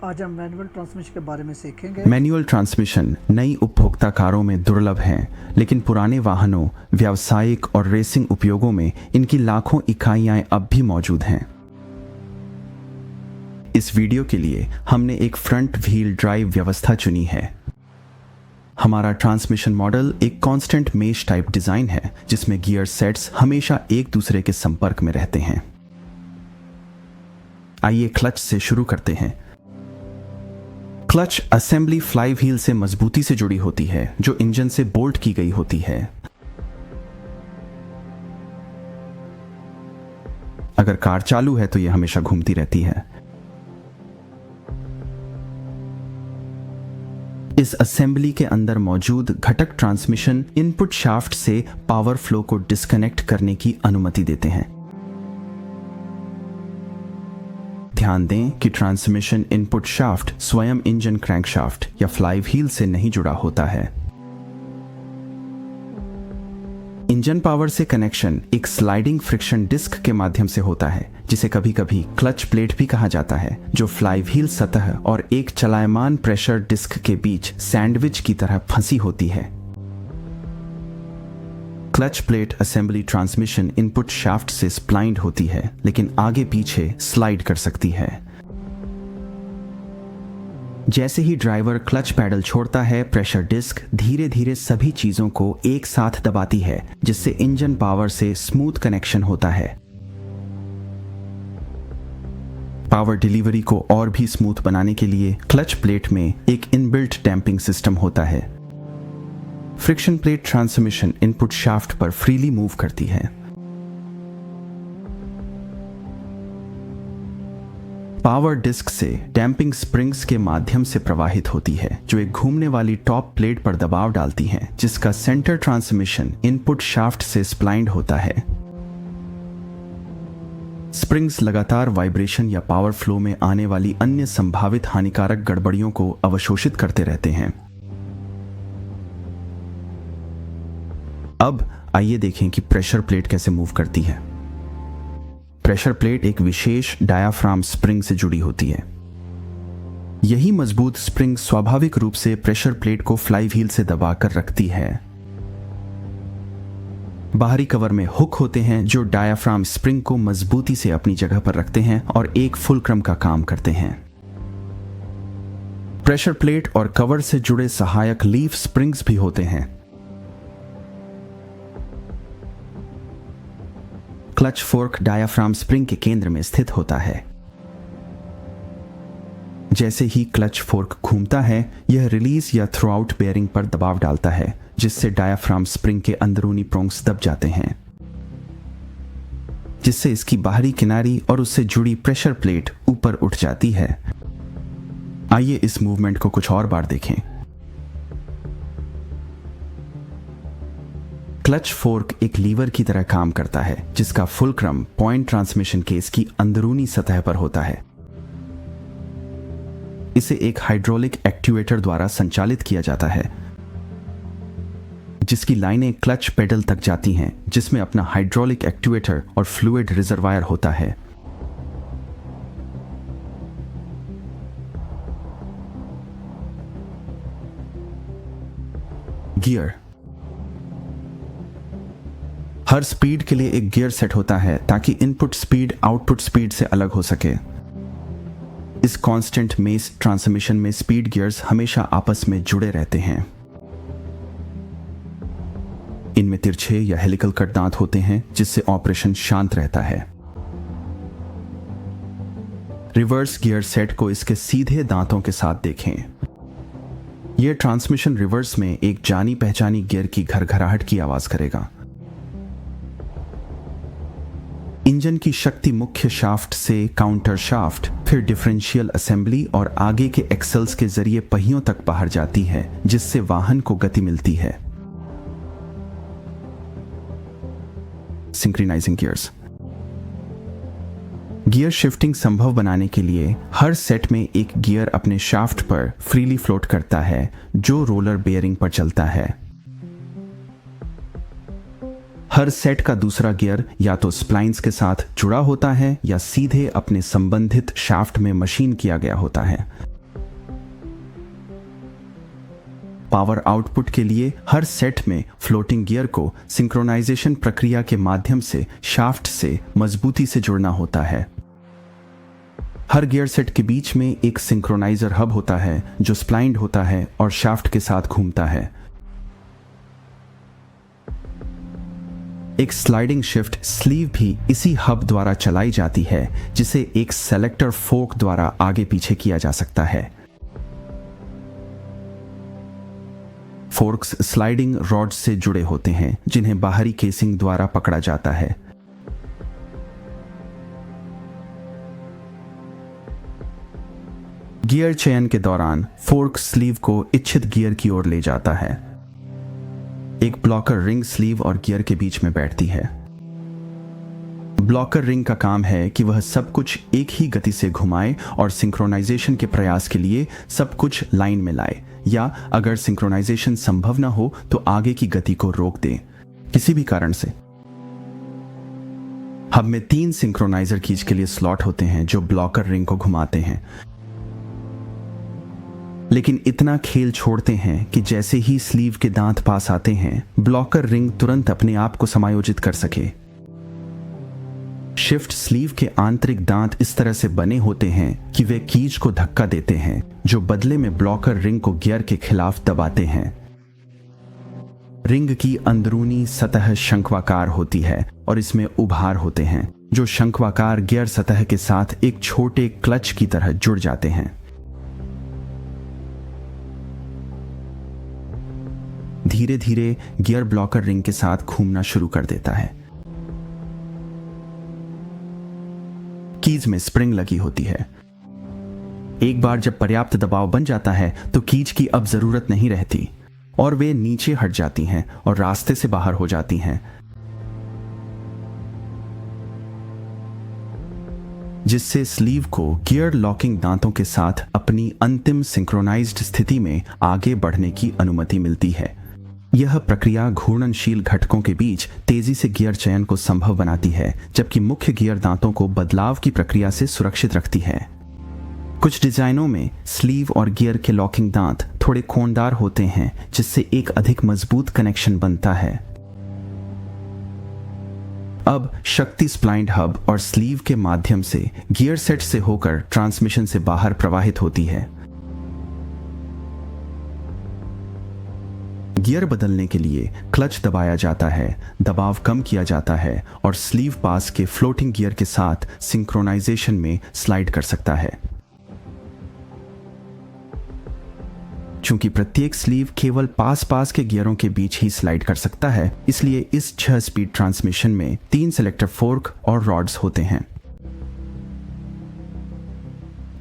आज हम manual transmission के बारे में सीखेंगे। मैनुअल ट्रांसमिशन नई उपभोक्ता कारों में दुर्लभ हैं, लेकिन पुराने वाहनों, व्यावसायिक और रेसिंग उपयोगों में इनकी लाखों इकाइयां अब भी मौजूद हैं। इस वीडियो के लिए हमने एक फ्रंट व्हील ड्राइव व्यवस्था चुनी है। हमारा ट्रांसमिशन मॉडल एक कांस्टेंट मेश टाइप डिजाइन है, जिसमें गियर सेट्स हमेशा एक दूसरे के संपर्क में रहते हैं। आइए क्लच से शुरू करते हैं। क्लच असेंबली फ्लाई व्हील से मजबूती से जुड़ी होती है, जो इंजन से बोल्ट की गई होती है। अगर कार चालू है तो यह हमेशा घूमती रहती है। इस असेंबली के अंदर मौजूद घटक ट्रांसमिशन इनपुट शाफ्ट से पावर फ्लो को डिस्कनेक्ट करने की अनुमति देते हैं। ध्यान दें कि ट्रांसमिशन इनपुट शाफ्ट स्वयं इंजन क्रैंकशाफ्ट या फ्लाई व्हील से नहीं जुड़ा होता है। इंजन पावर से कनेक्शन एक स्लाइडिंग फ्रिक्शन डिस्क के माध्यम से होता है, जिसे कभी-कभी क्लच प्लेट भी कहा जाता है, जो फ्लाई व्हील सतह और एक चलायमान प्रेशर डिस्क के बीच सैंडविच की तरह फंसी होती है। Clutch plate assembly transmission input shaft से स्प्लाइंड होती है, लेकिन आगे पीछे स्लाइड कर सकती है। जैसे ही ड्राइवर क्लच पैडल छोड़ता है, प्रेशर डिस्क धीरे धीरे सभी चीजों को एक साथ दबाती है, जिससे इंजन पावर से स्मूथ कनेक्शन होता है। पावर डिलीवरी को और भी स्मूथ बनाने के लिए क्लच प्लेट में एक इनबिल्ट डैम्पिंग सिस्टम होता है। Friction plate transmission input shaft पर फ्रीली मूव करती है। पावर डिस्क से डैम्पिंग स्प्रिंग्स के माध्यम से प्रवाहित होती है, जो एक घूमने वाली टॉप प्लेट पर दबाव डालती हैं, जिसका सेंटर ट्रांसमिशन इनपुट शाफ्ट से स्प्लाइंड होता है। स्प्रिंग्स लगातार वाइब्रेशन या पावर फ्लो में आने वाली अन्य संभावित हानिकारक गड़बड़ियों को अवशोषित करते रहते हैं। अब आइए देखें कि प्रेशर प्लेट कैसे मूव करती है। प्रेशर प्लेट एक विशेष डायाफ्राम स्प्रिंग से जुड़ी होती है। यही मजबूत स्प्रिंग स्वाभाविक रूप से प्रेशर प्लेट को फ्लाई व्हील से दबाकर रखती है। बाहरी कवर में हुक होते हैं, जो डायाफ्राम स्प्रिंग को मजबूती से अपनी जगह पर रखते हैं और एक फुलक्रम का काम करते हैं। प्रेशर प्लेट और कवर से जुड़े सहायक लीफ स्प्रिंग्स भी होते हैं। क्लच फोर्क डायाफ्राम स्प्रिंग के केंद्र में स्थित होता है। जैसे ही क्लच फोर्क घूमता है, यह रिलीज या थ्रो आउट बेयरिंग पर दबाव डालता है, जिससे डायाफ्राम स्प्रिंग के अंदरूनी प्रोंग्स दब जाते हैं, जिससे इसकी बाहरी किनारी और उससे जुड़ी प्रेशर प्लेट ऊपर उठ जाती है। आइए इस मूवमेंट को कुछ और बार देखें। क्लच फोर्क एक लीवर की तरह काम करता है, जिसका फुलक्रम पॉइंट ट्रांसमिशन केस की अंदरूनी सतह पर होता है। इसे एक हाइड्रोलिक एक्ट्यूएटर द्वारा संचालित किया जाता है, जिसकी लाइनें क्लच पेडल तक जाती हैं, जिसमें अपना हाइड्रोलिक एक्ट्यूएटर और फ्लूइड रिजर्वायर होता है। गियर हर स्पीड के लिए एक गियर सेट होता है, ताकि इनपुट स्पीड आउटपुट स्पीड से अलग हो सके। इस कांस्टेंट मेश ट्रांसमिशन में स्पीड गियर्स हमेशा आपस में जुड़े रहते हैं। इनमें तिरछे या हेलिकल कट दांत होते हैं, जिससे ऑपरेशन शांत रहता है। रिवर्स गियर सेट को इसके सीधे दांतों के साथ देखें। यह ट्रांसमिशन रिवर्स में एक जानी पहचानी गियर की घरघराहट की आवाज करेगा। इंजन की शक्ति मुख्य शाफ्ट से काउंटर शाफ्ट, फिर डिफरेंशियल असेंबली और आगे के एक्सल्स के जरिए पहियों तक बाहर जाती है, जिससे वाहन को गति मिलती है। सिंक्रोनाइजिंग गियर्स गियर शिफ्टिंग संभव बनाने के लिए हर सेट में एक गियर अपने शाफ्ट पर फ्रीली फ्लोट करता है, जो रोलर बेयरिंग पर चलता है। हर सेट का दूसरा गियर या तो स्प्लाइंस के साथ जुड़ा होता है या सीधे अपने संबंधित शाफ्ट में मशीन किया गया होता है। पावर आउटपुट के लिए हर सेट में फ्लोटिंग गियर को सिंक्रोनाइजेशन प्रक्रिया के माध्यम से शाफ्ट से मजबूती से जुड़ना होता है। हर गियर सेट के बीच में एक सिंक्रोनाइजर हब होता है जो स्प्लाइंड होता है और शाफ्ट के साथ घूमता है। एक स्लाइडिंग शिफ्ट स्लीव भी इसी हब द्वारा चलाई जाती है, जिसे एक सेलेक्टर फोर्क द्वारा आगे पीछे किया जा सकता है। फोर्क्स स्लाइडिंग रॉड्स से जुड़े होते हैं जिन्हें बाहरी केसिंग द्वारा पकड़ा जाता है। गियर चयन के दौरान फोर्क स्लीव को इच्छित गियर की ओर ले जाता है। एक ब्लॉकर रिंग स्लीव और गियर के बीच में बैठती है। ब्लॉकर रिंग का काम है कि वह सब कुछ एक ही गति से घुमाए और सिंक्रोनाइजेशन के प्रयास के लिए सब कुछ लाइन में लाए, या अगर सिंक्रोनाइजेशन संभव न हो तो आगे की गति को रोक दे किसी भी कारण से। हब में 3 सिंक्रोनाइजर कीज के लिए स्लॉट होते हैं जो ब्लॉकर रिंग को घुमाते हैं, लेकिन इतना खेल छोड़ते हैं कि जैसे ही स्लीव के दांत पास आते हैं ब्लॉकर रिंग तुरंत अपने आप को समायोजित कर सके। शिफ्ट स्लीव के आंतरिक दांत इस तरह से बने होते हैं कि वे कीज को धक्का देते हैं, जो बदले में ब्लॉकर रिंग को गियर के खिलाफ दबाते हैं। रिंग की अंदरूनी सतह शंक्वाकार होती है और इसमें उभार होते हैं जो शंक्वाकार गियर सतह के साथ एक छोटे क्लच की तरह जुड़ जाते हैं। धीरे धीरे गियर ब्लॉकर रिंग के साथ घूमना शुरू कर देता है। कीज में स्प्रिंग लगी होती है। एक बार जब पर्याप्त दबाव बन जाता है तो कीज की अब जरूरत नहीं रहती और वे नीचे हट जाती हैं और रास्ते से बाहर हो जाती हैं, जिससे स्लीव को गियर लॉकिंग दांतों के साथ अपनी अंतिम सिंक्रोनाइज्ड स्थिति में आगे बढ़ने की अनुमति मिलती है। यह प्रक्रिया घूर्णनशील घटकों के बीच तेजी से गियर चयन को संभव बनाती है, जबकि मुख्य गियर दांतों को बदलाव की प्रक्रिया से सुरक्षित रखती है। कुछ डिजाइनों में स्लीव और गियर के लॉकिंग दांत थोड़े कोणदार होते हैं, जिससे एक अधिक मजबूत कनेक्शन बनता है। अब शक्ति स्प्लाइंड हब और स्लीव के माध्यम से गियर सेट से होकर ट्रांसमिशन से बाहर प्रवाहित होती है। गियर बदलने के लिए क्लच दबाया जाता है, दबाव कम किया जाता है और स्लीव पास के फ्लोटिंग गियर के साथ सिंक्रोनाइजेशन में स्लाइड कर सकता है। चूंकि प्रत्येक स्लीव केवल पास के गियरों के बीच ही स्लाइड कर सकता है, इसलिए इस 6 स्पीड ट्रांसमिशन में 3 सेलेक्टर फोर्क और रॉड्स होते हैं।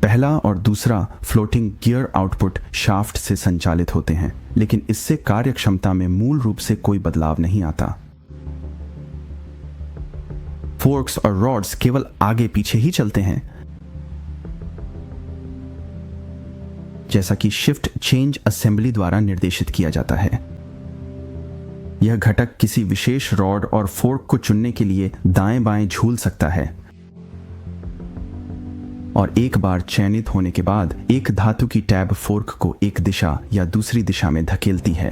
पहला और दूसरा फ्लोटिंग गियर आउटपुट शाफ्ट से संचालित होते हैं, लेकिन इससे कार्यक्षमता में मूल रूप से कोई बदलाव नहीं आता। फोर्क्स और रॉड्स केवल आगे पीछे ही चलते हैं, जैसा कि शिफ्ट चेंज असेंबली द्वारा निर्देशित किया जाता है। यह घटक किसी विशेष रॉड और फोर्क को चुनने के लिए दाएं बाएं झूल सकता है और एक बार चयनित होने के बाद एक धातु की टैब फोर्क को एक दिशा या दूसरी दिशा में धकेलती है।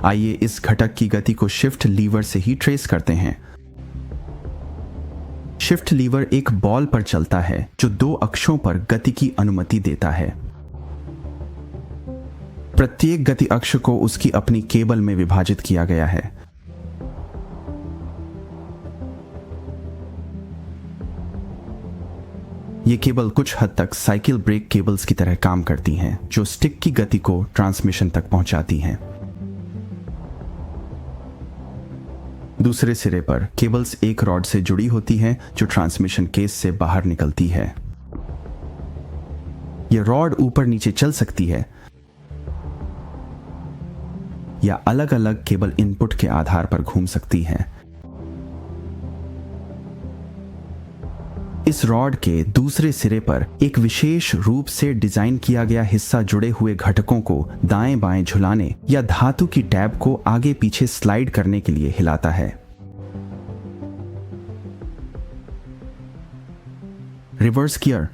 आइए इस घटक की गति को शिफ्ट लीवर से ही ट्रेस करते हैं। शिफ्ट लीवर एक बॉल पर चलता है जो 2 अक्षों पर गति की अनुमति देता है। प्रत्येक गति अक्ष को उसकी अपनी केबल में विभाजित किया गया है। ये केबल कुछ हद तक साइकिल ब्रेक केबल्स की तरह काम करती हैं, जो स्टिक की गति को ट्रांसमिशन तक पहुंचाती हैं। दूसरे सिरे पर केबल्स एक रॉड से जुड़ी होती हैं जो ट्रांसमिशन केस से बाहर निकलती है। यह रॉड ऊपर नीचे चल सकती है या अलग अलग केबल इनपुट के आधार पर घूम सकती है। इस रॉड के दूसरे सिरे पर एक विशेष रूप से डिजाइन किया गया हिस्सा जुड़े हुए घटकों को दाएं बाएं झुलाने या धातु की टैब को आगे पीछे स्लाइड करने के लिए हिलाता है। Reverse gear.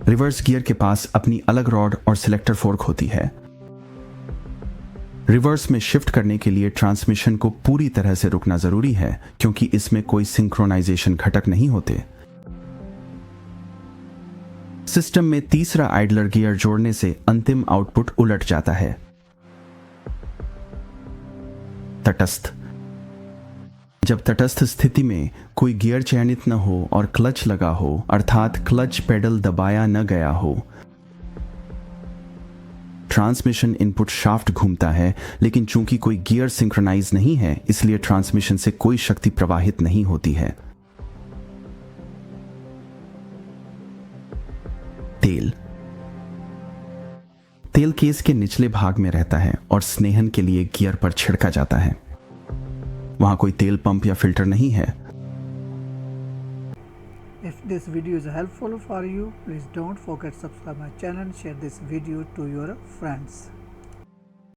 रिवर्स गियर के पास अपनी अलग रॉड और सिलेक्टर फोर्क होती है। रिवर्स में शिफ्ट करने के लिए ट्रांसमिशन को पूरी तरह से रुकना जरूरी है क्योंकि इसमें कोई सिंक्रोनाइजेशन घटक नहीं होते। सिस्टम में तीसरा आइडलर गियर जोड़ने से अंतिम आउटपुट उलट जाता है। तटस्थ। जब तटस्थ स्थिति में कोई गियर चयनित न हो और क्लच लगा हो, अर्थात क्लच पेडल दबाया न गया हो, ट्रांसमिशन इनपुट शाफ्ट घूमता है, लेकिन चूंकि कोई गियर सिंक्रोनाइज नहीं है इसलिए ट्रांसमिशन से कोई शक्ति प्रवाहित नहीं होती है। तेल। तेल केस के निचले भाग में रहता है और स्नेहन के लिए गियर पर छिड़का जाता है। वहां कोई तेल पंप या फिल्टर नहीं है। If this video is helpful for you, please don't forget to subscribe my channel and share this video to your friends.